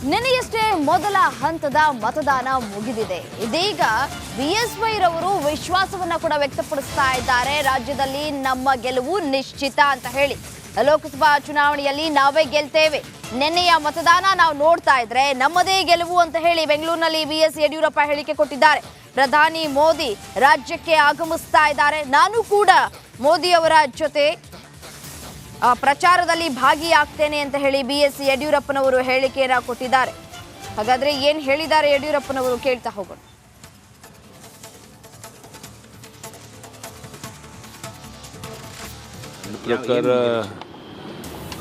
ನಿನ್ನೆಯಷ್ಟೇ ಮೊದಲ ಹಂತದ ಮತದಾನ ಮುಗಿದಿದೆ. ಇದೀಗ ಬಿಎಸ್ವೈ ರವರು ವಿಶ್ವಾಸವನ್ನ ಕೂಡ ವ್ಯಕ್ತಪಡಿಸ್ತಾ ಇದ್ದಾರೆ. ರಾಜ್ಯದಲ್ಲಿ ನಮ್ಮ ಗೆಲುವು ನಿಶ್ಚಿತ ಅಂತ ಹೇಳಿ. ಲೋಕಸಭಾ ಚುನಾವಣೆಯಲ್ಲಿ ನಾವೇ ಗೆಲ್ತೇವೆ. ನಿನ್ನೆಯ ಮತದಾನ ನಾವು ನೋಡ್ತಾ ಇದ್ರೆ ನಮ್ಮದೇ ಗೆಲುವು ಅಂತ ಹೇಳಿ ಬೆಂಗಳೂರಿನಲ್ಲಿ ಬಿಎಸ್ ಯಡಿಯೂರಪ್ಪ ಹೇಳಿಕೆ ಕೊಟ್ಟಿದ್ದಾರೆ. ಪ್ರಧಾನಿ ಮೋದಿ ರಾಜ್ಯಕ್ಕೆ ಆಗಮಿಸ್ತಾ ಇದ್ದಾರೆ. ನಾನು ಕೂಡ ಮೋದಿ ಅವರ ಜೊತೆ ಪ್ರಚಾರದಲ್ಲಿ ಭಾಗಿಯಾಗ್ತೇನೆ ಅಂತ ಹೇಳಿ ಬಿಎಸ್ ಯಡಿಯೂರಪ್ಪನವರು ಹೇಳಿಕೆಯನ್ನ ಕೊಟ್ಟಿದ್ದಾರೆ. ಹಾಗಾದ್ರೆ ಏನ್ ಹೇಳಿದ್ದಾರೆ ಯಡಿಯೂರಪ್ಪನವರು ಕೇಳ್ತಾ ಹೋಗೋಣ. ಪ್ರಕಾರ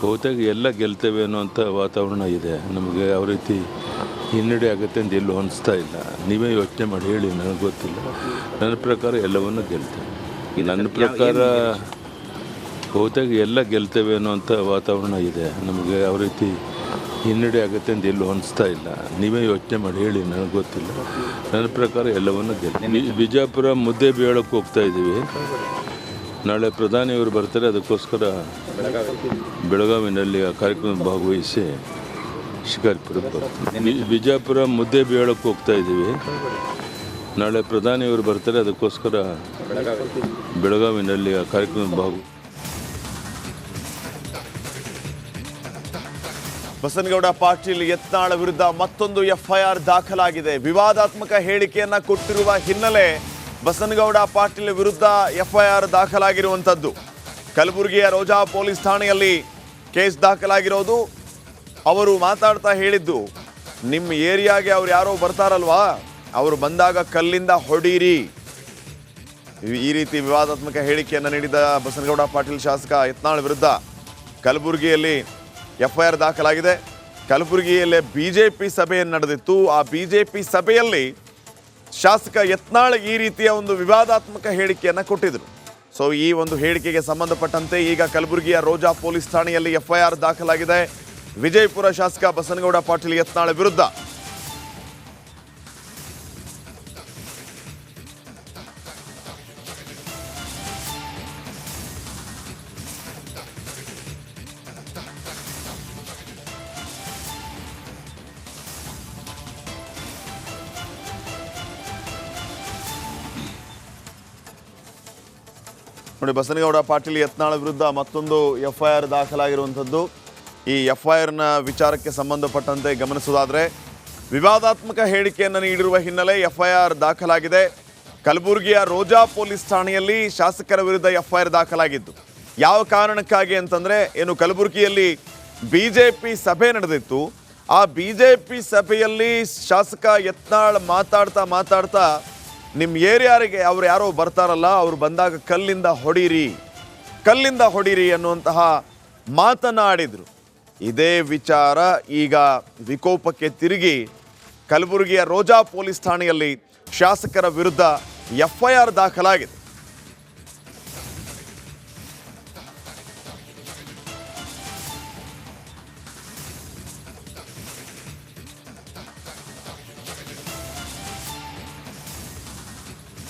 ಬಹುತೇಕ ಎಲ್ಲ ಗೆಲ್ತೇವೆ ಅನ್ನೋಂಥ ವಾತಾವರಣ ಇದೆ. ನಮಗೆ ಯಾವ ರೀತಿ ಹಿನ್ನಡೆ ಆಗುತ್ತೆ ಅಂತ ಎಲ್ಲೂ ಅನಿಸ್ತಾ ಇಲ್ಲ. ನೀವೇ ಯೋಚನೆ ಮಾಡಿ ಹೇಳಿ, ನನಗೆ ಗೊತ್ತಿಲ್ಲ. ನನ್ನ ಪ್ರಕಾರ ಎಲ್ಲವನ್ನು ಗೆಲ್ತೇವೆ. ನನ್ನ ಪ್ರಕಾರ ಬಹುತೇಕ ಎಲ್ಲ ಗೆಲ್ತೇವೆ ಅನ್ನೋಂಥ ವಾತಾವರಣ ಇದೆ. ನಮಗೆ ಯಾವ ರೀತಿ ಹಿನ್ನಡೆ ಆಗುತ್ತೆ ಅಂತ ಎಲ್ಲೂ ಅನಿಸ್ತಾ ಇಲ್ಲ. ನೀವೇ ಯೋಚನೆ ಮಾಡಿ ಹೇಳಿ, ನನಗೆ ಗೊತ್ತಿಲ್ಲ. ನನ್ನ ಪ್ರಕಾರ ಎಲ್ಲವನ್ನು ಗೆಲ್ತೇವೆ. ಬಿಜಾಪುರ ಮುದ್ದೆ ಬೇಳಕ್ಕೆ ಹೋಗ್ತಾ ಇದ್ದೀವಿ. ನಾಳೆ ಪ್ರಧಾನಿಯವರು ಬರ್ತಾರೆ. ಅದಕ್ಕೋಸ್ಕರ ಬೆಳಗಾವಿನಲ್ಲಿ ಆ ಕಾರ್ಯಕ್ರಮ ಭಾಗವಹಿಸಿ ಶಿಕಾರಿಪುರಕ್ಕೆ ಬರ್ತೀನಿ. ಬಿಜಾಪುರ ಮುದ್ದೆ ಬೇಳಕ್ಕೆ ಹೋಗ್ತಾ ಇದ್ದೀವಿ. ನಾಳೆ ಪ್ರಧಾನಿಯವರು ಬರ್ತಾರೆ. ಅದಕ್ಕೋಸ್ಕರ ಬೆಳಗಾವಿನಲ್ಲಿ ಆ ಕಾರ್ಯಕ್ರಮ ಬಸನಗೌಡ ಪಾಟೀಲ್ ಯತ್ನಾಳ ವಿರುದ್ಧ ಮತ್ತೊಂದು ಎಫ್ಐಆರ್ ದಾಖಲಾಗಿದೆ. ವಿವಾದಾತ್ಮಕ ಹೇಳಿಕೆಯನ್ನ ಕೊಟ್ಟಿರುವ ಹಿನ್ನೆಲೆ ಬಸನಗೌಡ ಪಾಟೀಲ್ ವಿರುದ್ಧ ಎಫ್ಐಆರ್ ದಾಖಲಾಗಿರುವಂಥದ್ದು. ಕಲಬುರಗಿಯ ರೋಜಾ ಪೊಲೀಸ್ ಠಾಣೆಯಲ್ಲಿ ಕೇಸ್ ದಾಖಲಾಗಿರೋದು. ಅವರು ಮಾತಾಡ್ತಾ ಹೇಳಿದ್ದು, ನಿಮ್ಮ ಏರಿಯಾಗೆ ಅವ್ರು ಯಾರೋ ಬರ್ತಾರಲ್ವಾ, ಅವರು ಬಂದಾಗ ಕಲ್ಲಿಂದ ಹೊಡೀರಿ, ಈ ರೀತಿ ವಿವಾದಾತ್ಮಕ ಹೇಳಿಕೆಯನ್ನು ನೀಡಿದ ಬಸನಗೌಡ ಪಾಟೀಲ್ ಶಾಸಕ ಯತ್ನಾಳ್ ವಿರುದ್ಧ ಕಲಬುರಗಿಯಲ್ಲಿ ಎಫ್ಐಆರ್ ದಾಖಲಾಗಿದೆ. ಕಲಬುರಗಿಯಲ್ಲೇ ಬಿಜೆಪಿ ಸಭೆಯನ್ನು ನಡೆದಿತ್ತು. ಆ ಬಿಜೆಪಿ ಸಭೆಯಲ್ಲಿ ಶಾಸಕ ಯತ್ನಾಳ್ ಈ ರೀತಿಯ ಒಂದು ವಿವಾದಾತ್ಮಕ ಹೇಳಿಕೆಯನ್ನು ಕೊಟ್ಟಿದ್ರು. ಸೊ ಈ ಒಂದು ಹೇಳಿಕೆಗೆ ಸಂಬಂಧಪಟ್ಟಂತೆ ಈಗ ಕಲಬುರಗಿಯ ರೋಜಾ ಪೊಲೀಸ್ ಠಾಣೆಯಲ್ಲಿ ಎಫ್ಐಆರ್ ದಾಖಲಾಗಿದೆ. ವಿಜಯಪುರ ಶಾಸಕ ಬಸನಗೌಡ ಪಾಟೀಲ್ ಯತ್ನಾಳ್ ವಿರುದ್ಧ. ನೋಡಿ, ಬಸನಗೌಡ ಪಾಟೀಲ್ ಯತ್ನಾಳ್ ವಿರುದ್ಧ ಮತ್ತೊಂದು ಎಫ್ಐಆರ್ ದಾಖಲಾಗಿರುವಂಥದ್ದು. ಈ ಎಫ್ಐಆರ್ನ ವಿಚಾರಕ್ಕೆ ಸಂಬಂಧಪಟ್ಟಂತೆ ಗಮನಿಸೋದಾದರೆ, ವಿವಾದಾತ್ಮಕ ಹೇಳಿಕೆಯನ್ನು ನೀಡಿರುವ ಹಿನ್ನೆಲೆ ಎಫ್ಐಆರ್ ದಾಖಲಾಗಿದೆ. ಕಲಬುರಗಿಯ ರೋಜಾ ಪೊಲೀಸ್ ಠಾಣೆಯಲ್ಲಿ ಶಾಸಕರ ವಿರುದ್ಧ ಎಫ್ಐಆರ್ ದಾಖಲಾಗಿದ್ದು ಯಾವ ಕಾರಣಕ್ಕಾಗಿ ಅಂತಂದರೆ, ಏನು ಕಲಬುರಗಿಯಲ್ಲಿ ಬಿಜೆಪಿ ಸಭೆ ನಡೆದಿತ್ತು. ಆ ಬಿಜೆಪಿ ಸಭೆಯಲ್ಲಿ ಶಾಸಕ ಯತ್ನಾಳ್ ಮಾತಾಡ್ತಾ ನಿಮ್ಮ ಏರಿಯಾರಿಗೆ ಅವ್ರು ಯಾರೋ ಬರ್ತಾರಲ್ಲ, ಅವ್ರು ಬಂದಾಗ ಕಲ್ಲಿಂದ ಹೊಡೀರಿ ಅನ್ನುವಂತಹ ಮಾತನಾಡಿದರು. ಇದೇ ವಿಚಾರ ಈಗ ವಿಕೋಪಕ್ಕೆ ತಿರುಗಿ ಕಲಬುರಗಿಯ ರೋಜಾ ಪೊಲೀಸ್ ಠಾಣೆಯಲ್ಲಿ ಶಾಸಕರ ವಿರುದ್ಧ ಎಫ್ಐಆರ್ ದಾಖಲಾಗಿದೆ.